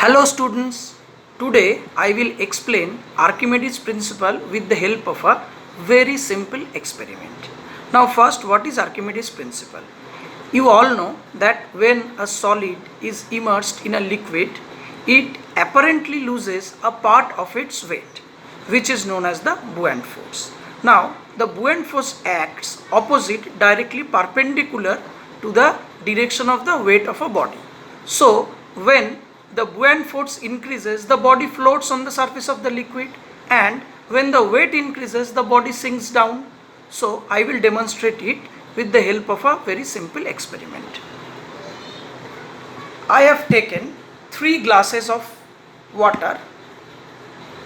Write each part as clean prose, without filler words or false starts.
Hello students, today I will explain Archimedes principle with the help of a very simple experiment. Now first, what is Archimedes principle? You all know that when a solid is immersed in a liquid, it apparently loses a part of its weight, which is known as the buoyant force. Now the buoyant force acts opposite, directly perpendicular to the direction of the weight of a body. So when the buoyant force increases, the body floats on the surface of the liquid, and when the weight increases, the body sinks down. So I will demonstrate it with the help of a very simple experiment. I have taken 3 glasses of water.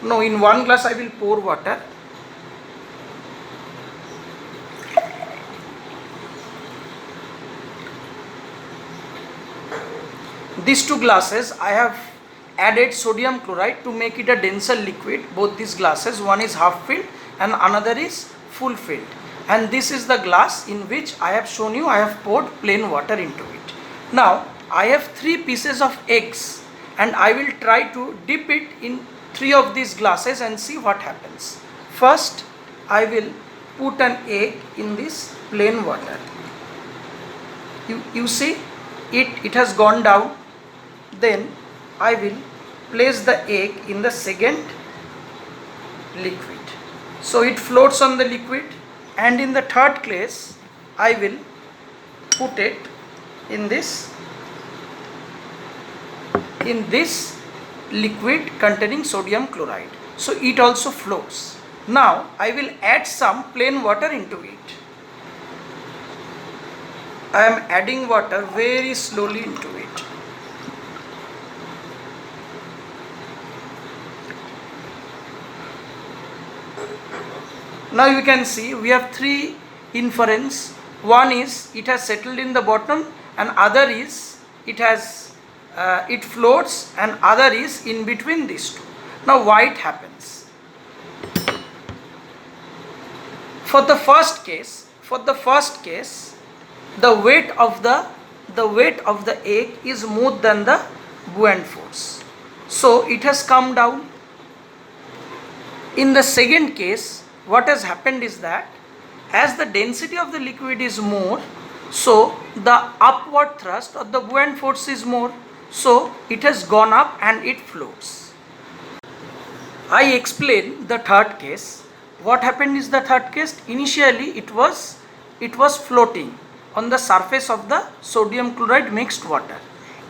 No, in one glass I will pour water. These 2 glasses I have added sodium chloride to make it a denser liquid. Both these glasses, one is half filled and another is full filled. And this is the glass in which I have shown you I have poured plain water into it. Now I have 3 pieces of eggs and I will try to dip it in 3 of these glasses and see what happens. First I will put an egg in this plain water. You see it has gone down. Then I will place the egg in the second liquid. So it floats on the liquid, and in the third place I will put it in this liquid containing sodium chloride. So it also floats. Now I will add some plain water into it. I am adding water very slowly into it. Now you can see we have 3 inference. One is it has settled in the bottom, and other is it floats, and other is in between these 2. Now why it happens? For the first case, the weight of the egg is more than the buoyant force, so it has come down. In the second case, what has happened is that as the density of the liquid is more, so the upward thrust or the buoyant force is more, so it has gone up and it floats. I explain the third case. What happened is the third case, initially it was floating on the surface of the sodium chloride mixed water.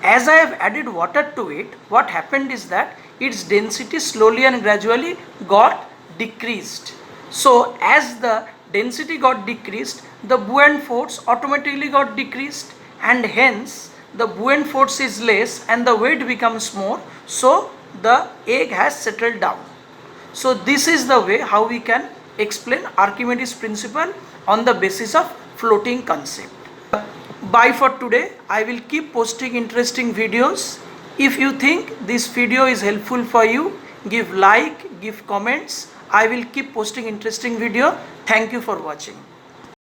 As I have added water to it, what happened is that its density slowly and gradually got decreased. So as the density got decreased, the buoyant force automatically got decreased, and hence the buoyant force is less and the weight becomes more, so the egg has settled down. So this is the way how we can explain Archimedes principle on the basis of floating concept. Bye for today. I will keep posting interesting videos. If you think this video is helpful for you, give like, give comments. I will keep posting interesting video. Thank you for watching.